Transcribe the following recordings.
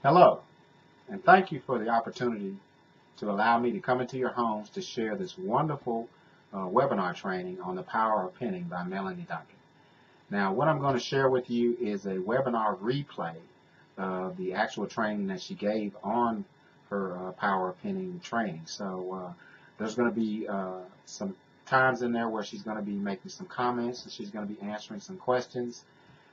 Hello, and thank you for the opportunity to allow me to come into your homes to share this wonderful webinar training on the power of pinning by Melanie Duncan. Now, what I'm going to share with you is a webinar replay of the actual training that she gave on her power of pinning training. So there's going to be some times in there where she's going to be making some comments and she's going to be answering some questions.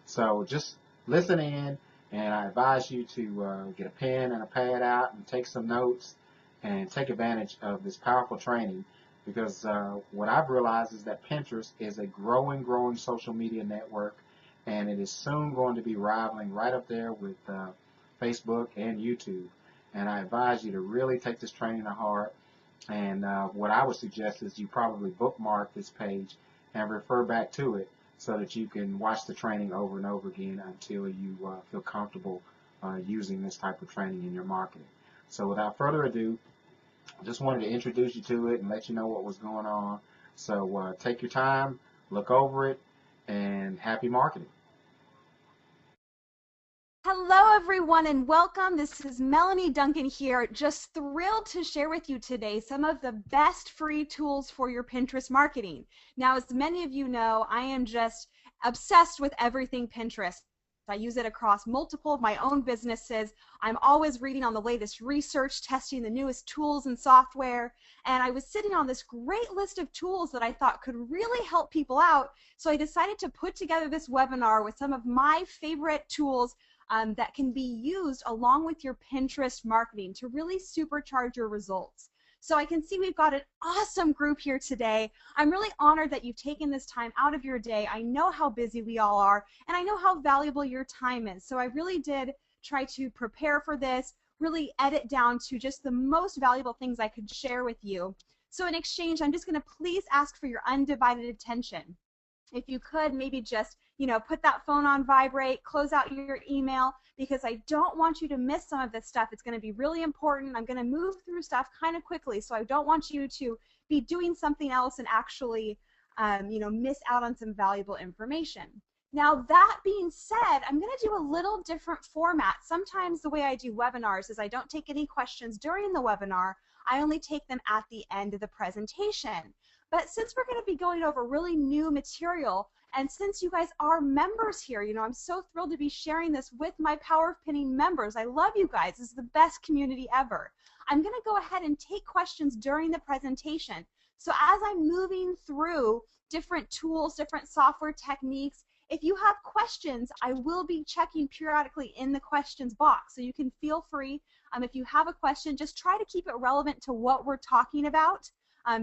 So just listen in, and I advise you to get a pen and a pad out and take some notes and take advantage of this powerful training, because what I've realized is that Pinterest is a growing social media network, and it is soon going to be rivaling right up there with Facebook and YouTube. And I advise you to really take this training to heart. And what I would suggest is you probably bookmark this page and refer back to it so that you can watch the training over and over again until you feel comfortable using this type of training in your marketing. So without further ado, I just wanted to introduce you to it and let you know what was going on. So take your time, look over it, and happy marketing. Hello, everyone, and welcome. This is Melanie Duncan here. Just thrilled to share with you today some of the best free tools for your Pinterest marketing. Now, as many of you know, I am just obsessed with everything Pinterest. I use it across multiple of my own businesses. I'm always reading on the latest research, testing the newest tools and software, and I was sitting on this great list of tools that I thought could really help people out, so I decided to put together this webinar with some of my favorite tools that can be used along with your Pinterest marketing to really supercharge your results. So I can see we've got an awesome group here today. I'm really honored that you've taken this time out of your day. I know how busy we all are, and I know how valuable your time is. So I really did try to prepare for this, really edit down to just the most valuable things I could share with you. So in exchange, I'm just going to please ask for your undivided attention. If you could maybe just, put that phone on vibrate, close out your email, because I don't want you to miss some of this stuff. It's going to be really important. I'm going to move through stuff kind of quickly, so I don't want you to be doing something else and actually, miss out on some valuable information. Now, that being said, I'm going to do a little different format. Sometimes the way I do webinars is I don't take any questions during the webinar. I only take them at the end of the presentation. But since we're going to be going over really new material, and since you guys are members here, I'm so thrilled to be sharing this with my Power of Pinning members. I love you guys. This is the best community ever. I'm going to go ahead and take questions during the presentation. So as I'm moving through different tools, different software techniques, if you have questions, I will be checking periodically in the questions box. So you can feel free, if you have a question, just try to keep it relevant to what we're talking about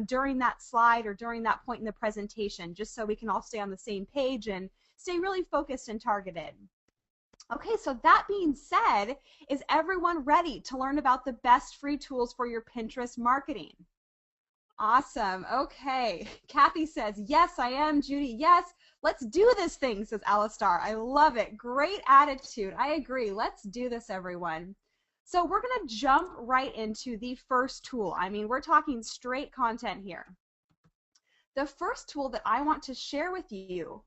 during that slide or during that point in the presentation, just so we can all stay on the same page and stay really focused and targeted. Okay, so that being said, is everyone ready to learn about the best free tools for your Pinterest marketing? Awesome. Okay. Kathy says, yes, I am. Judy, yes. Let's do this thing, says Alistar. I love it. Great attitude. I agree. Let's do this, everyone. So we're going to jump right into the first tool. I mean, we're talking straight content here. The first tool that I want to share with you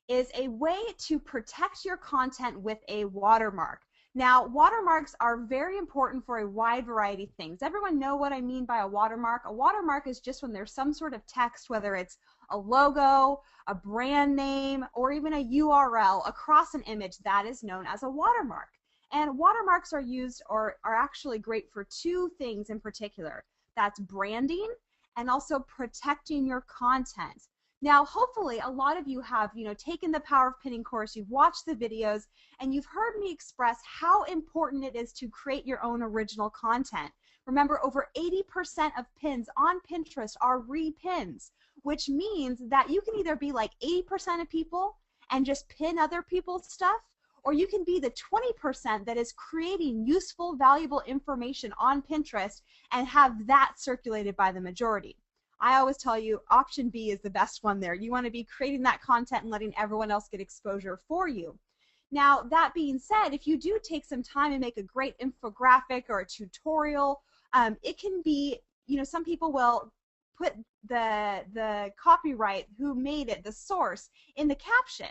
is a way to protect your content with a watermark. Now, watermarks are very important for a wide variety of things. Everyone know what I mean by a watermark? A watermark is just when there's some sort of text, whether it's a logo, a brand name, or even a URL across an image, that is known as a watermark. And watermarks are used or are actually great for two things in particular. That's branding and also protecting your content. Now, hopefully, a lot of you have, taken the Power of Pinning course, you've watched the videos, and you've heard me express how important it is to create your own original content. Remember, over 80% of pins on Pinterest are repins, which means that you can either be like 80% of people and just pin other people's stuff, or you can be the 20% that is creating useful, valuable information on Pinterest and have that circulated by the majority. I always tell you option B is the best one there. You want to be creating that content and letting everyone else get exposure for you. Now, that being said, if you do take some time and make a great infographic or a tutorial, it can be, some people will put the copyright, who made it, the source, in the caption.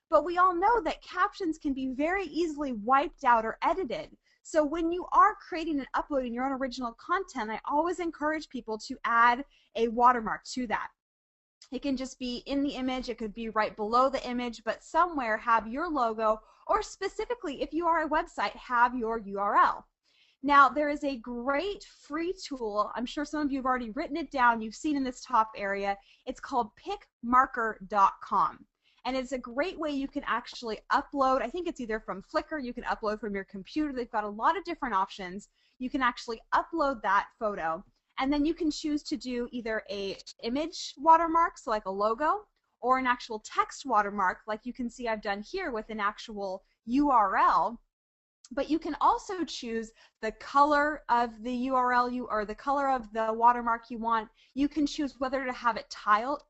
But we all know that captions can be very easily wiped out or edited. So when you are creating and uploading your own original content, I always encourage people to add a watermark to that. It can just be in the image, it could be right below the image, but somewhere have your logo, or specifically if you are a website, have your URL. Now, there is a great free tool. I'm sure some of you have already written it down. You've seen in this top area. It's called PicMarker.com. And it's a great way you can actually upload. I think it's either from Flickr, you can upload from your computer. They've got a lot of different options. You can actually upload that photo, and then you can choose to do either a image watermark, so like a logo, or an actual text watermark, like you can see I've done here with an actual URL. But you can also choose the color of the URL or the color of the watermark you want. You can choose whether to have it tiled,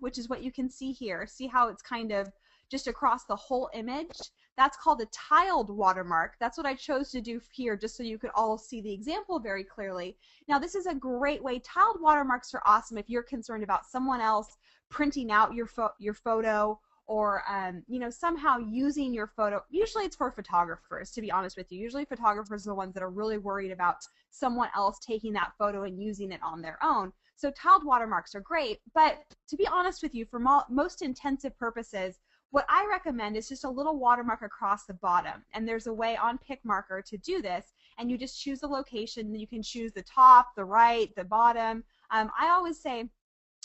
which is what you can see here. See how it's kind of just across the whole image? That's called a tiled watermark. That's what I chose to do here, just so you could all see the example very clearly. Now, this is a great way. Tiled watermarks are awesome if you're concerned about someone else printing out your photo, or you know, somehow using your photo. Usually it's for photographers, to be honest with you. Usually photographers are the ones that are really worried about someone else taking that photo and using it on their own. So tiled watermarks are great, but to be honest with you, for most intensive purposes, what I recommend is just a little watermark across the bottom. And there's a way on PicMarker to do this, and you just choose the location. You can choose the top, the right, the bottom. I always say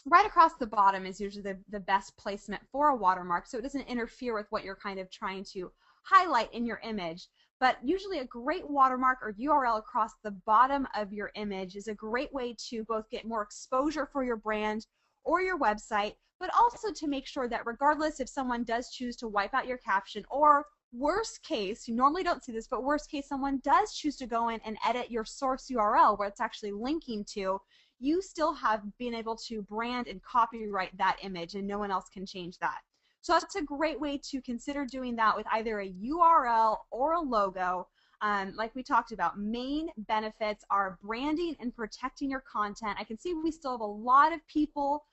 right across the bottom is usually the best placement for a watermark, so it doesn't interfere with what you're kind of trying to highlight in your image. But usually a great watermark or URL across the bottom of your image is a great way to both get more exposure for your brand or your website, but also to make sure that regardless if someone does choose to wipe out your caption, or worst case, you normally don't see this, but worst case, someone does choose to go in and edit your source URL where it's actually linking to, you still have been able to brand and copyright that image, and no one else can change that. So that's a great way to consider doing that with either a URL or a logo. Like we talked about, main benefits are branding and protecting your content. I can see we still have a lot of people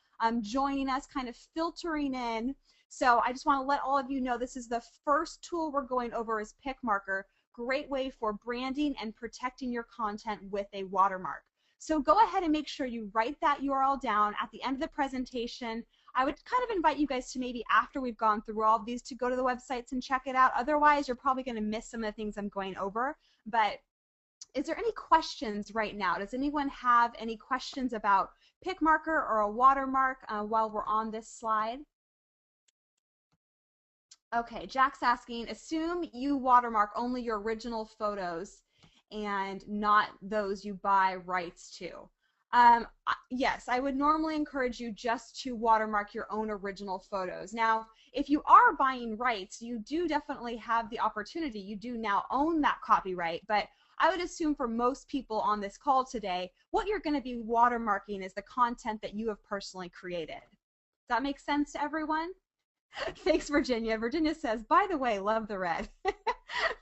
joining us, kind of filtering in. So I just want to let all of you know this is the first tool we're going over is PicMarker. Great way for branding and protecting your content with a watermark. So go ahead and make sure you write that URL down at the end of the presentation. I would kind of invite you guys to maybe after we've gone through all of these to go to the websites and check it out. Otherwise, you're probably going to miss some of the things I'm going over. But is there any questions right now? Does anyone have any questions about PicMarker or a watermark while we're on this slide? Okay, Jack's asking, assume you watermark only your original photos and not those you buy rights to. Yes, I would normally encourage you just to watermark your own original photos. Now, if you are buying rights, you do definitely have the opportunity. You do now own that copyright, but I would assume for most people on this call today, what you're going to be watermarking is the content that you have personally created. Does that make sense to everyone? Thanks, Virginia. Virginia says, by the way, love the red.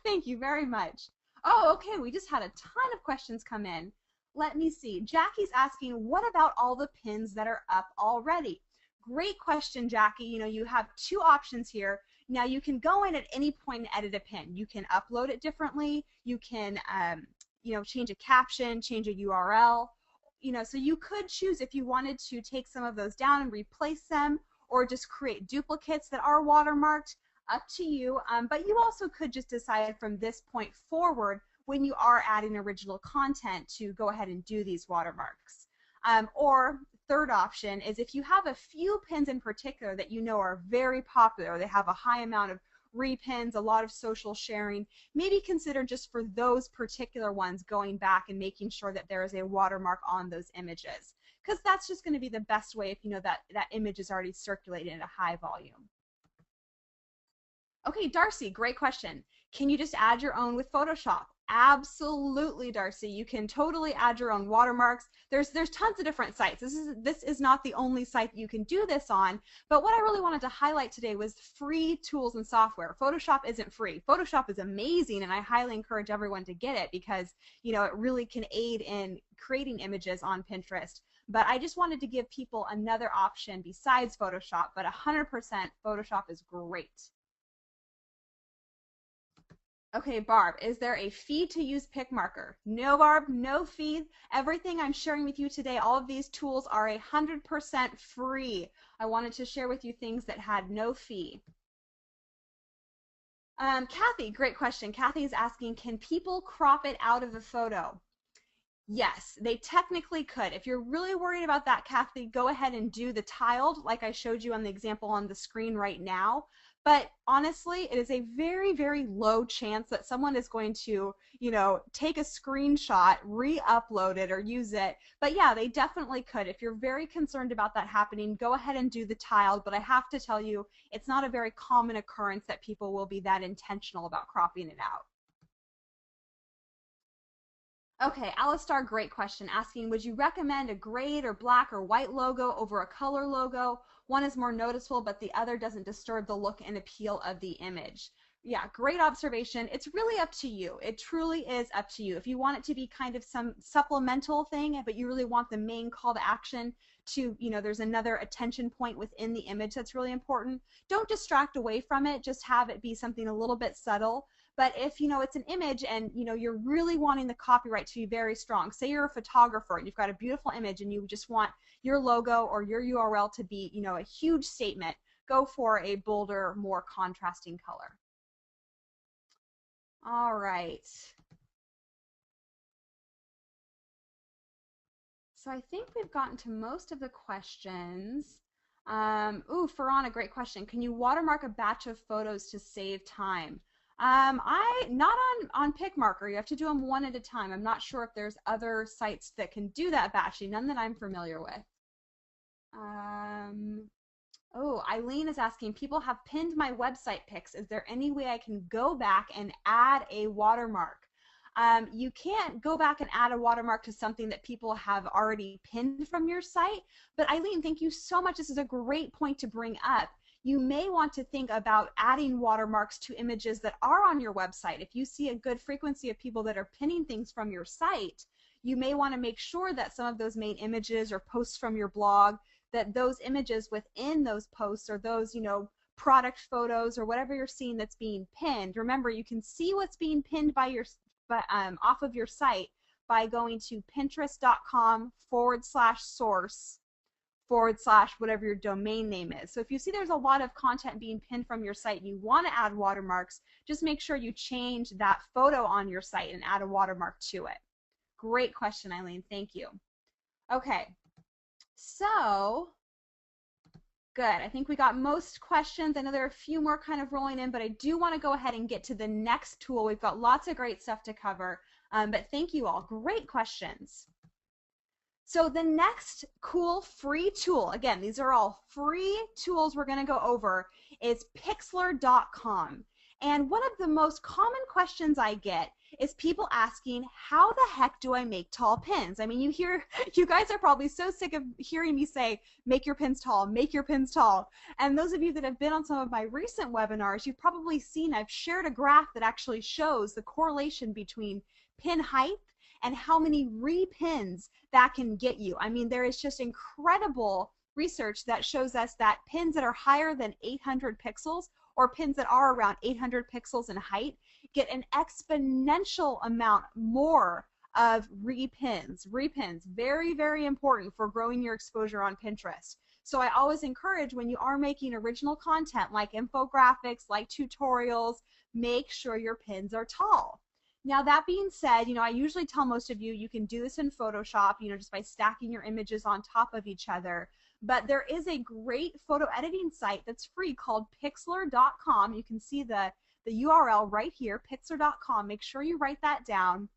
Thank you very much. Oh, okay, we just had a ton of questions come in. Let me see. Jackie's asking, what about all the pins that are up already? Great question, Jackie. You know, you have two options here. Now, you can go in at any point and edit a pin. You can upload it differently. You can, you know, change a caption, change a URL. You know, so you could choose if you wanted to take some of those down and replace them, or just create duplicates that are watermarked. Up to you, but you also could just decide from this point forward when you are adding original content to go ahead and do these watermarks. Or third option is if you have a few pins in particular that you know are very popular, they have a high amount of repins, a lot of social sharing, maybe consider just for those particular ones going back and making sure that there is a watermark on those images, because that's just going to be the best way if you know that that image is already circulating at a high volume. Okay, Darcy, great question. Can you just add your own with Photoshop? Absolutely, Darcy. You can totally add your own watermarks. There's tons of different sites. This is not the only site that you can do this on, but what I really wanted to highlight today was free tools and software. Photoshop isn't free. Photoshop is amazing, and I highly encourage everyone to get it because, you know, it really can aid in creating images on Pinterest. But I just wanted to give people another option besides Photoshop, but 100% Photoshop is great. Okay, Barb, is there a fee to use PicMarker? No, Barb, no fee. Everything I'm sharing with you today, all of these tools are 100% free. I wanted to share with you things that had no fee. Kathy, great question. Kathy is asking, can people crop it out of a photo? Yes, they technically could. If you're really worried about that, Kathy, go ahead and do the tiled, like I showed you on the example on the screen right now. But honestly, it is a very, very low chance that someone is going to, take a screenshot, re-upload it, or use it. But yeah, they definitely could. If you're very concerned about that happening, go ahead and do the tiled. But I have to tell you, it's not a very common occurrence that people will be that intentional about cropping it out. Okay, Alistar, great question, asking, would you recommend a gray or black or white logo over a color logo? One is more noticeable, but the other doesn't disturb the look and appeal of the image. Yeah, great observation. It's really up to you. It truly is up to you. If you want it to be kind of some supplemental thing, but you really want the main call to action to, there's another attention point within the image that's really important, don't distract away from it. Just have it be something a little bit subtle. But if it's an image and you're really wanting the copyright to be very strong, say you're a photographer and you've got a beautiful image and you just want your logo or your URL to be a huge statement, go for a bolder, more contrasting color. All right. So I think we've gotten to most of the questions. Farhan, a great question. Can you watermark a batch of photos to save time? Not on PicMarker. You have to do them one at a time. I'm not sure if there's other sites that can do that batching. None that I'm familiar with. Eileen is asking, people have pinned my website pics. Is there any way I can go back and add a watermark? You can't go back and add a watermark to something that people have already pinned from your site. But Eileen, thank you so much. This is a great point to bring up. You may want to think about adding watermarks to images that are on your website. If you see a good frequency of people that are pinning things from your site, you may want to make sure that some of those main images or posts from your blog, that those images within those posts or those, product photos or whatever you're seeing that's being pinned. Remember, you can see what's being pinned by your off of your site by going to pinterest.com/source/ whatever your domain name is. So if you see there's a lot of content being pinned from your site and you want to add watermarks, just make sure you change that photo on your site and add a watermark to it. Great question, Eileen. Thank you. Okay, so good. I think we got most questions. I know there are a few more kind of rolling in, but I do want to go ahead and get to the next tool. We've got lots of great stuff to cover, but thank you all. Great questions. So the next cool free tool, again, these are all free tools we're going to go over, is Pixlr.com. And one of the most common questions I get is people asking, how the heck do I make tall pins? I mean, you guys are probably so sick of hearing me say, make your pins tall, make your pins tall. And those of you that have been on some of my recent webinars, you've probably seen I've shared a graph that actually shows the correlation between pin height and how many repins that can get you. I mean, there is just incredible research that shows us that pins that are higher than 800 pixels or pins that are around 800 pixels in height get an exponential amount more of repins. Repins, very, very important for growing your exposure on Pinterest. So I always encourage when you are making original content like infographics, like tutorials, make sure your pins are tall. Now that being said, I usually tell most of you can do this in Photoshop, just by stacking your images on top of each other. But there is a great photo editing site that's free called Pixlr.com. You can see the URL right here, Pixlr.com. Make sure you write that down.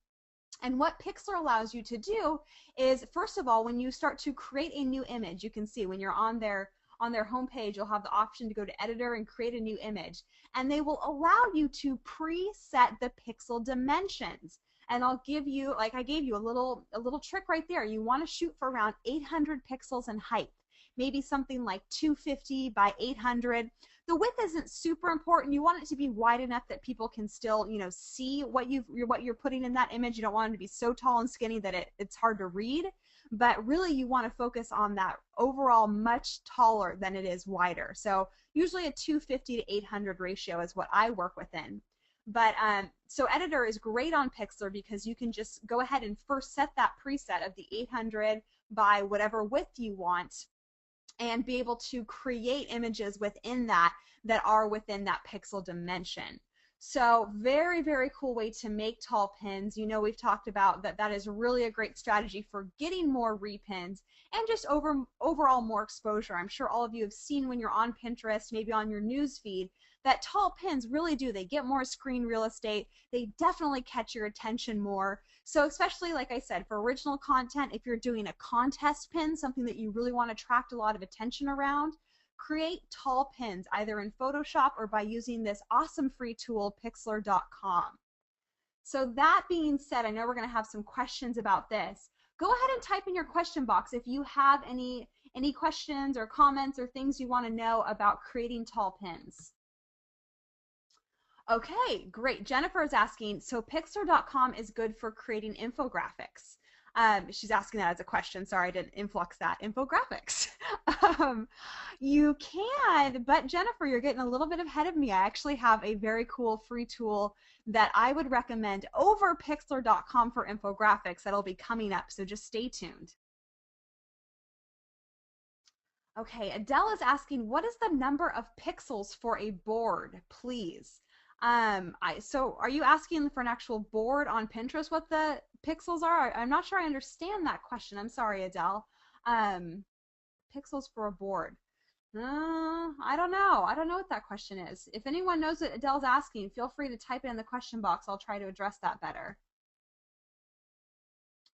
And what Pixlr allows you to do is, first of all, when you start to create a new image, you can see when you're on their homepage, you'll have the option to go to editor and create a new image. And they will allow you to preset the pixel dimensions. And I'll give you, like I gave you a little trick right there. You want to shoot for around 800 pixels in height. Maybe something like 250 by 800. The width isn't super important. You want it to be wide enough that people can still, see what you're putting in that image. You don't want it to be so tall and skinny that it's hard to read. But really, you want to focus on that overall much taller than it is wider. So usually a 250 to 800 ratio is what I work within. But so Editor is great on Pixlr because you can just go ahead and first set that preset of the 800 by whatever width you want and be able to create images within that that are within that pixel dimension. So very, very cool way to make tall pins. You know, we've talked about that that is really a great strategy for getting more repins and just overall more exposure. I'm sure all of you have seen when you're on Pinterest, maybe on your news feed, that tall pins really do. They get more screen real estate. They definitely catch your attention more. So especially, like I said, for original content, if you're doing a contest pin, something that you really want to attract a lot of attention around, create tall pins either in Photoshop or by using this awesome free tool, Pixlr.com. So that being said, I know we're going to have some questions about this. Go ahead and type in your question box if you have any questions or comments or things you want to know about creating tall pins. Okay, great. Jennifer is asking, so Pixlr.com is good for creating infographics. She's asking that as a question. Sorry, I didn't influx that. Infographics. You can, but Jennifer, you're getting a little bit ahead of me. I actually have a very cool free tool that I would recommend over Pixlr.com for infographics that'll be coming up, so just stay tuned. Okay, Adele is asking, what is the number of pixels for a board, please? So are you asking for an actual board on Pinterest what the pixels are? I'm not sure I understand that question. I'm sorry, Adele. Pixels for a board. I don't know. I don't know what that question is. If anyone knows what Adele's asking, feel free to type it in the question box. I'll try to address that better.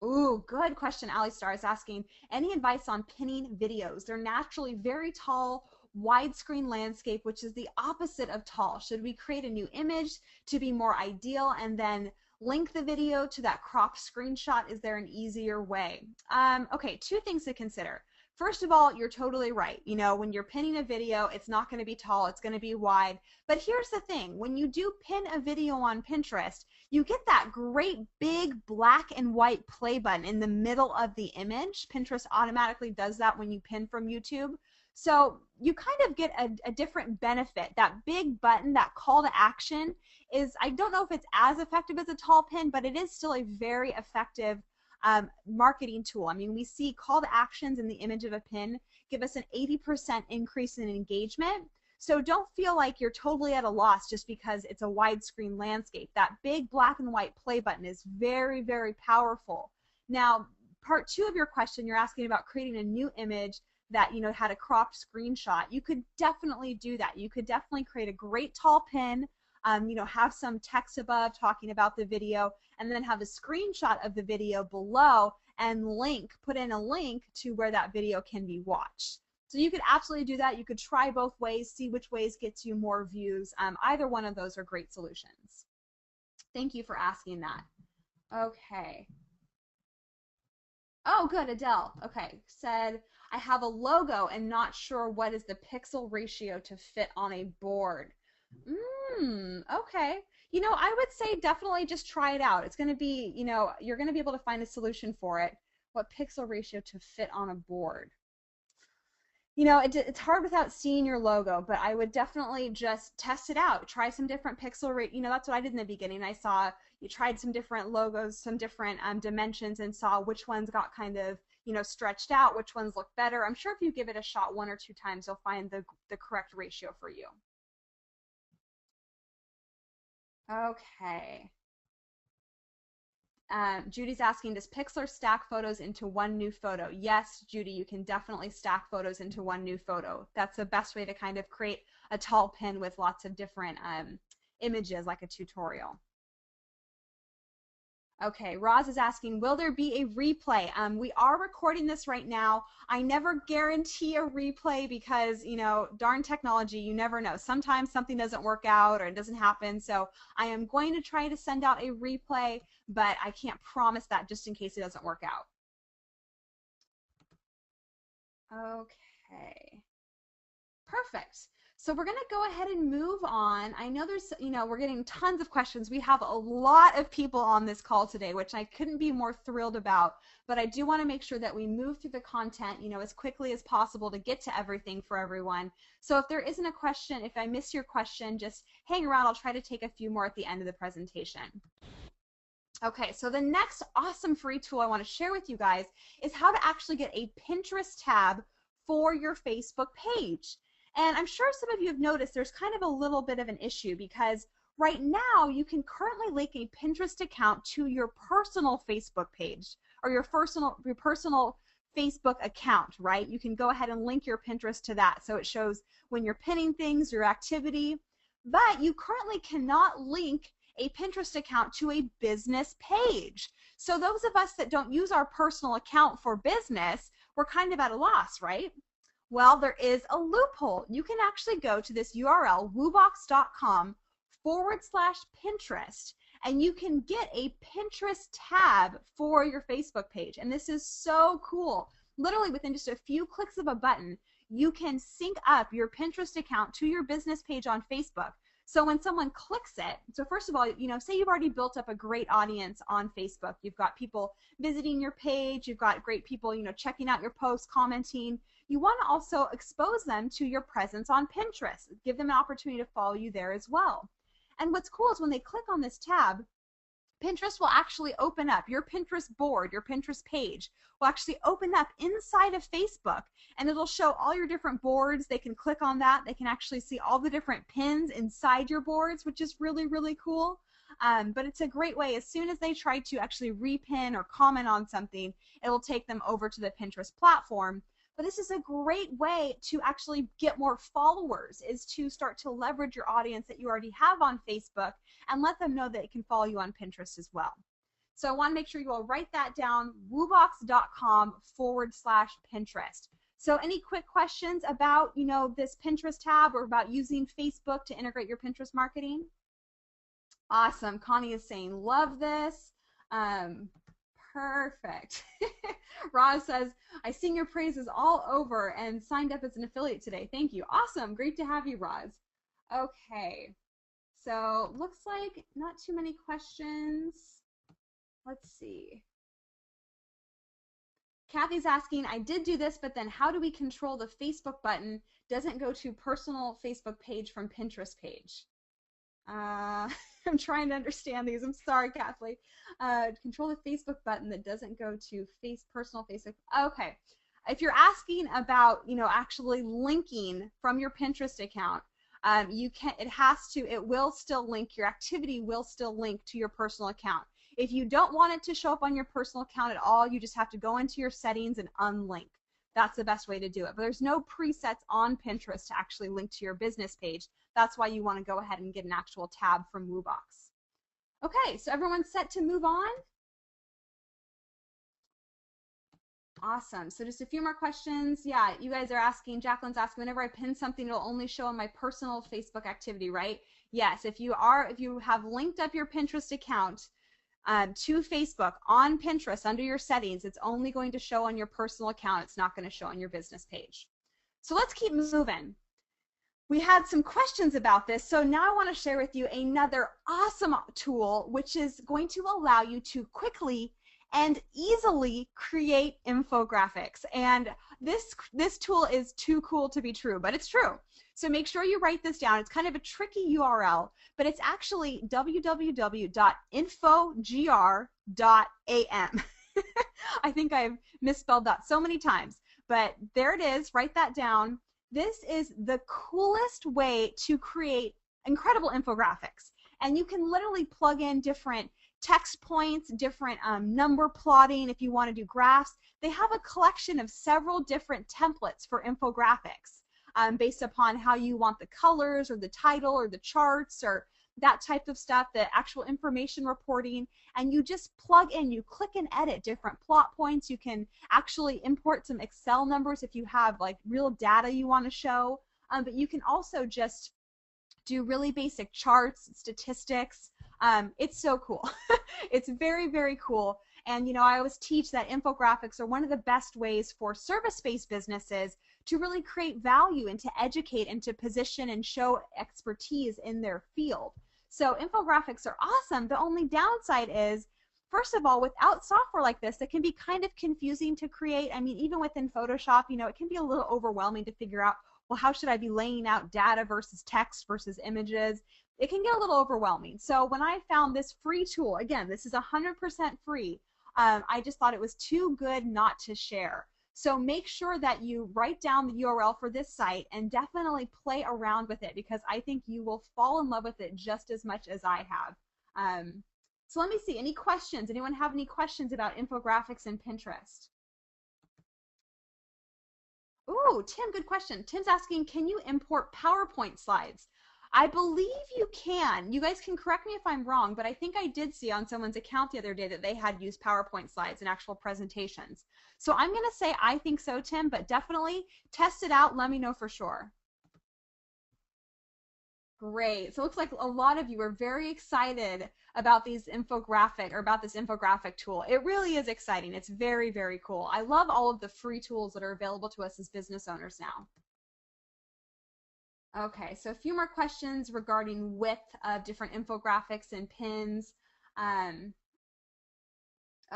Ooh, good question. Ali Star is asking, any advice on pinning videos? They're naturally very tall, widescreen landscape, which is the opposite of tall. Should we create a new image to be more ideal and then link the video to that cropped screenshot? Is there an easier way? Okay, two things to consider. First of all, you're totally right. You know, when you're pinning a video, it's not going to be tall, it's going to be wide. But here's the thing, when you do pin a video on Pinterest, you get that great big black and white play button in the middle of the image. Pinterest automatically does that when you pin from YouTube. So you kind of get a different benefit. That big button, that call to action is, I don't know if it's as effective as a tall pin, but it is still a very effective marketing tool. I mean, we see call to actions in the image of a pin give us an 80% increase in engagement. So don't feel like you're totally at a loss just because it's a widescreen landscape. That big black and white play button is very, very powerful. Now, part two of your question, you're asking about creating a new image that, you know, had a cropped screenshot. You could definitely do that. You could definitely create a great tall pin, you know, have some text above talking about the video, and then have a screenshot of the video below and put in a link to where that video can be watched. So you could absolutely do that. You could try both ways, see which ways gets you more views. Either one of those are great solutions. Thank you for asking that. Okay. Oh, good, Adele. Okay, said, I have a logo and not sure what is the pixel ratio to fit on a board. Okay. You know, I would say definitely just try it out. It's going to be, you know, you're going to be able to find a solution for it. What pixel ratio to fit on a board? You know, it's hard without seeing your logo, but I would definitely just test it out. Try some different pixel rate. You know, that's what I did in the beginning. I saw you tried some different logos, some different dimensions, and saw which ones got kind of, you know, stretched out, which ones look better. I'm sure if you give it a shot 1 or 2 times, you'll find the correct ratio for you. Okay. Judy's asking, does Pixlr stack photos into one new photo? Yes, Judy, you can definitely stack photos into one new photo. That's the best way to kind of create a tall pin with lots of different images, like a tutorial. Okay, Roz is asking, will there be a replay? We are recording this right now. I never guarantee a replay because, you know, darn technology, you never know. Sometimes something doesn't work out or it doesn't happen. So I am going to try to send out a replay, but I can't promise that just in case it doesn't work out. Okay. Perfect. So we're going to go ahead and move on. I know there's, we're getting tons of questions. We have a lot of people on this call today, which I couldn't be more thrilled about, but I do want to make sure that we move through the content, as quickly as possible to get to everything for everyone. So if there isn't a question, if I miss your question, just hang around. I'll try to take a few more at the end of the presentation. Okay, so the next awesome free tool I want to share with you guys is how to actually get a Pinterest tab for your Facebook page. And I'm sure some of you have noticed there's kind of a little bit of an issue because right now you can currently link a Pinterest account to your personal Facebook page or your personal Facebook account, right? You can go ahead and link your Pinterest to that so it shows when you're pinning things, your activity, but you currently cannot link a Pinterest account to a business page. So those of us that don't use our personal account for business, we're kind of at a loss, right? Well, there is a loophole. You can actually go to this URL, woobox.com/Pinterest, and you can get a Pinterest tab for your Facebook page. And this is so cool. Literally within just a few clicks of a button, you can sync up your Pinterest account to your business page on Facebook. So when someone clicks it, so first of all, say you've already built up a great audience on Facebook. You've got people visiting your page. You've got great people, checking out your posts, commenting. You want to also expose them to your presence on Pinterest. Give them an opportunity to follow you there as well. And what's cool is when they click on this tab, Pinterest will actually open up. Your Pinterest board, your Pinterest page will actually open up inside of Facebook, and it'll show all your different boards. They can click on that. They can actually see all the different pins inside your boards, which is really, really cool. But it's a great way. As soon as they try to actually repin or comment on something, it will take them over to the Pinterest platform. But this is a great way to actually get more followers, is to start to leverage your audience that you already have on Facebook and let them know that it can follow you on Pinterest as well. So I want to make sure you all write that down, woobox.com/Pinterest. So any quick questions about, this Pinterest tab or about using Facebook to integrate your Pinterest marketing? Awesome. Connie is saying, love this. Perfect. Roz says, I sing your praises all over and signed up as an affiliate today. Thank you. Awesome. Great to have you, Roz. Okay. So looks like not too many questions. Let's see. Kathy's asking, I did do this, but then how do we control the Facebook button doesn't go to personal Facebook page from Pinterest page? I'm trying to understand these. I'm sorry, Kathleen. Control the Facebook button that doesn't go to personal Facebook. Okay. If you're asking about, actually linking from your Pinterest account, it will still link, your activity will still link to your personal account. If you don't want it to show up on your personal account at all, you just have to go into your settings and unlink. That's the best way to do it. But there's no presets on Pinterest to actually link to your business page. That's why you want to go ahead and get an actual tab from Woobox. Okay, so everyone's set to move on? Awesome. So just a few more questions. Yeah, you guys are asking, Jacqueline's asking, whenever I pin something, it'll only show on my personal Facebook activity, right? Yes, if you have linked up your Pinterest account to Facebook on Pinterest under your settings, it's only going to show on your personal account. It's not going to show on your business page. So let's keep moving. We had some questions about this, so now I want to share with you another awesome tool which is going to allow you to quickly and easily create infographics. And this tool is too cool to be true, but it's true. So make sure you write this down. It's kind of a tricky URL, but it's actually www.infogr.am. I think I've misspelled that so many times, but there it is. Write that down. This is the coolest way to create incredible infographics. And you can literally plug in different text points, different number plotting if you want to do graphs. They have a collection of several different templates for infographics based upon how you want the colors or the title or the charts or that type of stuff, the actual information reporting, and you just plug in, you click and edit different plot points. You can actually import some Excel numbers if you have like real data you want to show, but you can also just do really basic charts, statistics. It's so cool. It's very, very cool. And I always teach that infographics are one of the best ways for service-based businesses to really create value and to educate and to position and show expertise in their field. So infographics are awesome. The only downside is, first of all, without software like this, it can be kind of confusing to create. I mean, even within Photoshop, you know, it can be a little overwhelming to figure out, well, how should I be laying out data versus text versus images? It can get a little overwhelming. So when I found this free tool, again, this is 100% free, I just thought it was too good not to share. So make sure that you write down the URL for this site and definitely play around with it, because I think you will fall in love with it just as much as I have. So let me see, any questions? Anyone have any questions about infographics and Pinterest? Ooh, Tim, good question. Tim's asking, can you import PowerPoint slides? I believe you can. You guys can correct me if I'm wrong, but I think I did see on someone's account the other day that they had used PowerPoint slides in actual presentations. So I'm going to say I think so, Tim, but definitely test it out. Let me know for sure. Great. So it looks like a lot of you are very excited about this infographic tool. It really is exciting. It's very, very cool. I love all of the free tools that are available to us as business owners now. Okay, so a few more questions regarding width of different infographics and pins.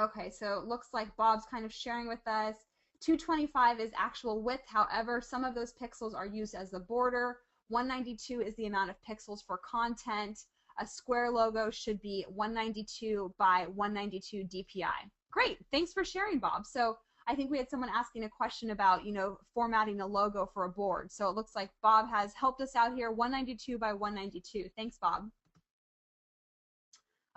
Okay, so it looks like Bob's kind of sharing with us. 225 is actual width. However, some of those pixels are used as the border. 192 is the amount of pixels for content. A square logo should be 192 by 192 DPI. Great, thanks for sharing, Bob. So I think we had someone asking a question about, you know, formatting a logo for a board. So it looks like Bob has helped us out here, 192 by 192. Thanks, Bob.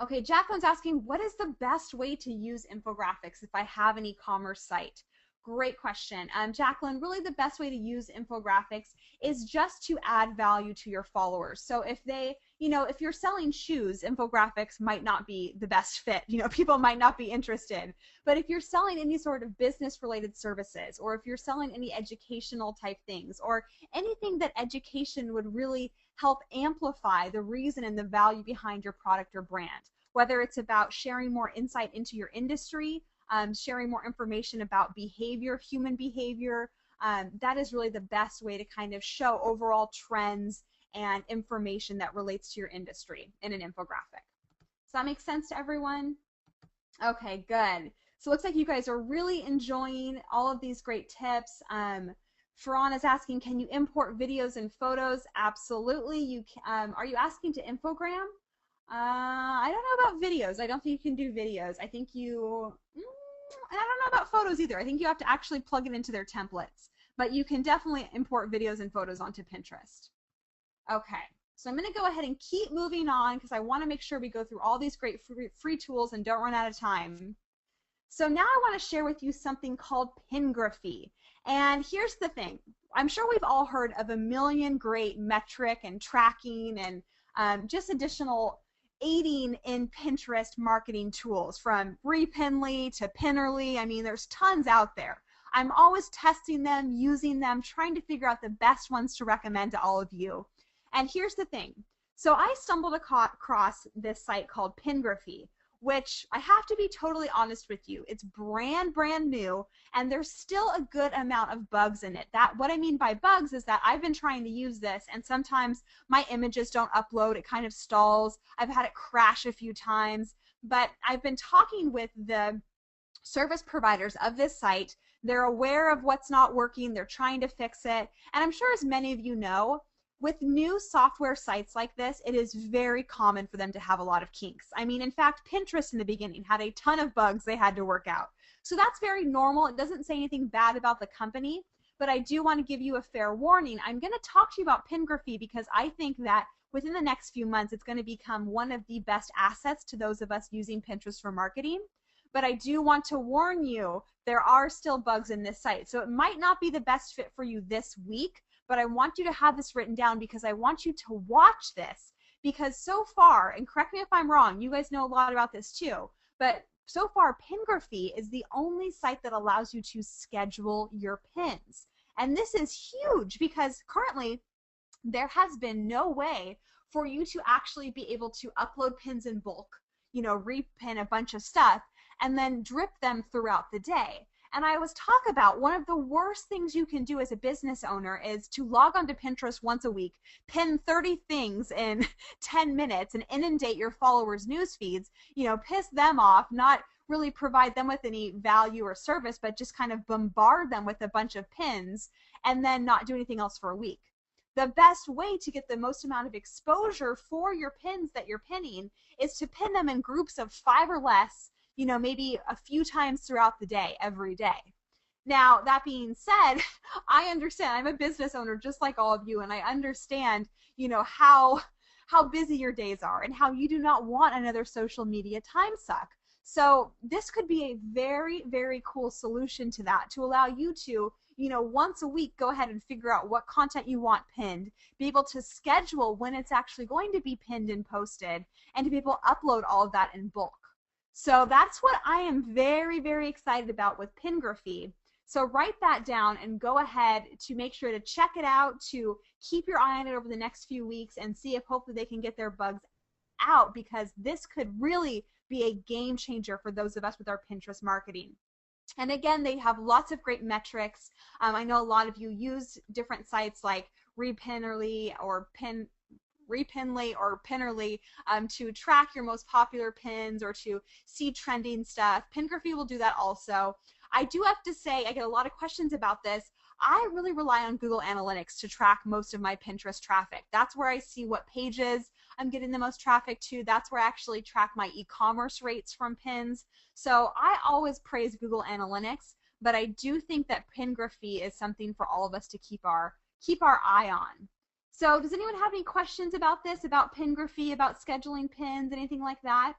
Okay, Jacqueline's asking, what is the best way to use infographics if I have an e-commerce site? Great question. Jacqueline, really the best way to use infographics is just to add value to your followers. So if they, you know, if you're selling shoes, infographics might not be the best fit. You know, people might not be interested. But if you're selling any sort of business related services, or if you're selling any educational type things, or anything that education would really help amplify the reason and the value behind your product or brand, whether it's about sharing more insight into your industry, sharing more information about behavior, human behavior, that is really the best way to kind of show overall trends and information that relates to your industry in an infographic. Does that make sense to everyone? Okay, good. So it looks like you guys are really enjoying all of these great tips. Faran is asking, can you import videos and photos? Absolutely. You can. Are you asking to Infogram? I don't know about videos. I don't think you can do videos. I think you, I don't know about photos either. I think you have to actually plug it into their templates. But you can definitely import videos and photos onto Pinterest. Okay, so I'm going to go ahead and keep moving on because I want to make sure we go through all these great free tools and don't run out of time. So now I want to share with you something called Pingraphy. And here's the thing. I'm sure we've all heard of a million great metric and tracking and just additional aiding in Pinterest marketing tools, from Repinly to Pinnerly. I mean, there's tons out there. I'm always testing them, using them, trying to figure out the best ones to recommend to all of you. And here's the thing. So I stumbled across this site called Pingraphy, which I have to be totally honest with you, it's brand new, and there's still a good amount of bugs in it. What I mean by bugs is that I've been trying to use this, and sometimes my images don't upload, it kind of stalls. I've had it crash a few times, but I've been talking with the service providers of this site. They're aware of what's not working, they're trying to fix it, and I'm sure, as many of you know, with new software sites like this, it is very common for them to have a lot of kinks. I mean, in fact, Pinterest in the beginning had a ton of bugs they had to work out. So that's very normal. It doesn't say anything bad about the company, but I do want to give you a fair warning. I'm going to talk to you about Pingraphy because I think that within the next few months, it's going to become one of the best assets to those of us using Pinterest for marketing. But I do want to warn you, there are still bugs in this site. So it might not be the best fit for you this week, but I want you to have this written down because I want you to watch this, because so far, and correct me if I'm wrong, you guys know a lot about this too, but so far Pingraphy is the only site that allows you to schedule your pins. And this is huge because currently there has been no way for you to actually be able to upload pins in bulk, you know, repin a bunch of stuff and then drip them throughout the day. and I was talking about one of the worst things you can do as a business owner is to log onto Pinterest once a week, pin 30 things in 10 minutes, and inundate your followers' news feeds, piss them off, not really provide them with any value or service, but just kind of bombard them with a bunch of pins and then not do anything else for a week. The best way to get the most amount of exposure for your pins that you're pinning is to pin them in groups of 5 or less, maybe a few times throughout the day, every day. Now, that being said, I understand. I'm a business owner just like all of you, and I understand, how busy your days are and how you do not want another social media time suck. So this could be a very, very cool solution to that, to allow you to, once a week, go ahead and figure out what content you want pinned, be able to schedule when it's actually going to be pinned and posted, and to be able to upload all of that in bulk. So that's what I am very, very excited about with Pingraphy. So write that down and go ahead to make sure to check it out, to keep your eye on it over the next few weeks and see if hopefully they can get their bugs out, because this could really be a game changer for those of us with our Pinterest marketing. And again, they have lots of great metrics. I know a lot of you use different sites like Repinnerly or Repinly or Pinnerly to track your most popular pins or to see trending stuff. Pingraphy will do that also. I do have to say, I get a lot of questions about this. I really rely on Google Analytics to track most of my Pinterest traffic. That's where I see what pages I'm getting the most traffic to. That's where I actually track my e-commerce rates from pins. So I always praise Google Analytics, but I do think that Pingraphy is something for all of us to keep our eye on. So does anyone have any questions about this, about Pingraphy, about scheduling pins, anything like that?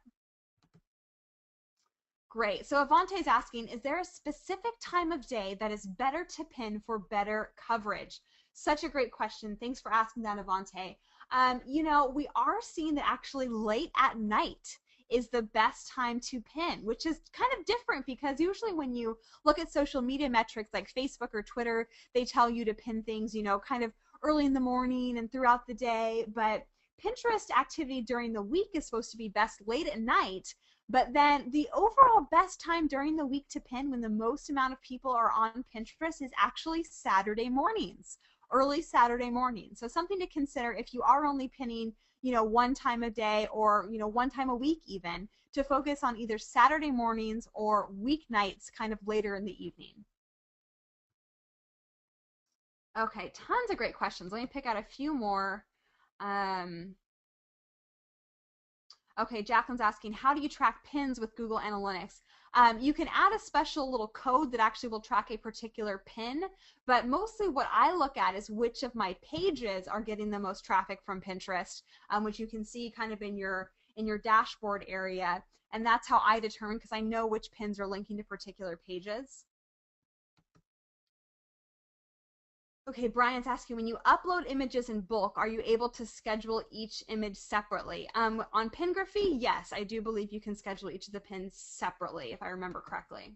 Great. So Avante is asking, is there a specific time of day that is better to pin for better coverage? Such a great question. Thanks for asking that, Avante. We are seeing that actually late at night is the best time to pin, which is kind of different because usually when you look at social media metrics like Facebook or Twitter, they tell you to pin things, kind of early in the morning and throughout the day. But Pinterest activity during the week is supposed to be best late at night. But then the overall best time during the week to pin, when the most amount of people are on Pinterest, is actually Saturday mornings, early Saturday morning. So something to consider if you are only pinning, one time a day or, one time a week even, to focus on either Saturday mornings or weeknights kind of later in the evening. Okay, tons of great questions. Let me pick out a few more. Okay, Jacqueline's asking, how do you track pins with Google Analytics? You can add a special little code that actually will track a particular pin, but mostly what I look at is which of my pages are getting the most traffic from Pinterest, which you can see kind of in your dashboard area, and that's how I determine, because I know which pins are linking to particular pages. Okay, Brian's asking, when you upload images in bulk, are you able to schedule each image separately? On Pingraphy, yes, I do believe you can schedule each of the pins separately, if I remember correctly.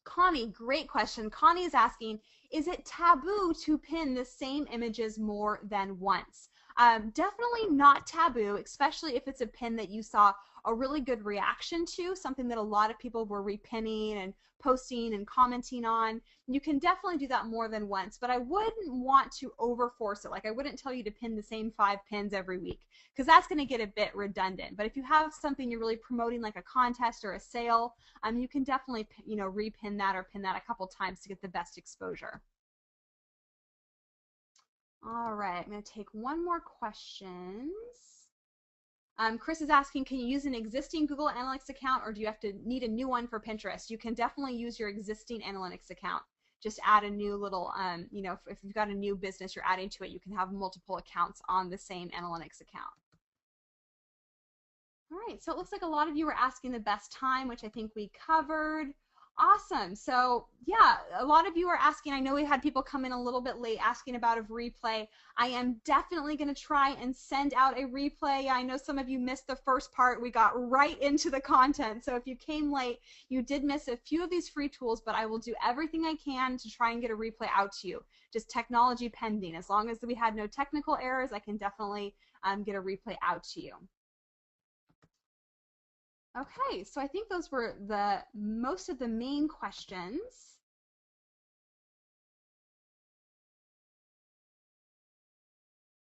Connie, great question. Connie is asking, is it taboo to pin the same images more than once? Definitely not taboo, especially if it's a pin that you saw a really good reaction to, something that a lot of people were repinning and posting and commenting on. You can definitely do that more than once, but I wouldn't want to overforce it. Like, I wouldn't tell you to pin the same 5 pins every week, because that's going to get a bit redundant. But if you have something you're really promoting, like a contest or a sale, you can definitely, repin that or pin that a couple times to get the best exposure. All right, I'm going to take one more question. Chris is asking, can you use an existing Google Analytics account, or do you have to need a new one for Pinterest? You can definitely use your existing Analytics account. Just add a new little, if you've got a new business you're adding to it, you can have multiple accounts on the same Analytics account. All right, so it looks like a lot of you were asking the best time, which I think we covered. Awesome. So yeah, a lot of you are asking. I know we had people come in a little bit late asking about a replay. I am definitely going to try and send out a replay. I know some of you missed the first part. We got right into the content. So if you came late, you did miss a few of these free tools, but I will do everything I can to try and get a replay out to you. Just technology pending. As long as we had no technical errors, I can definitely get a replay out to you. Okay, so I think those were the most of the main questions.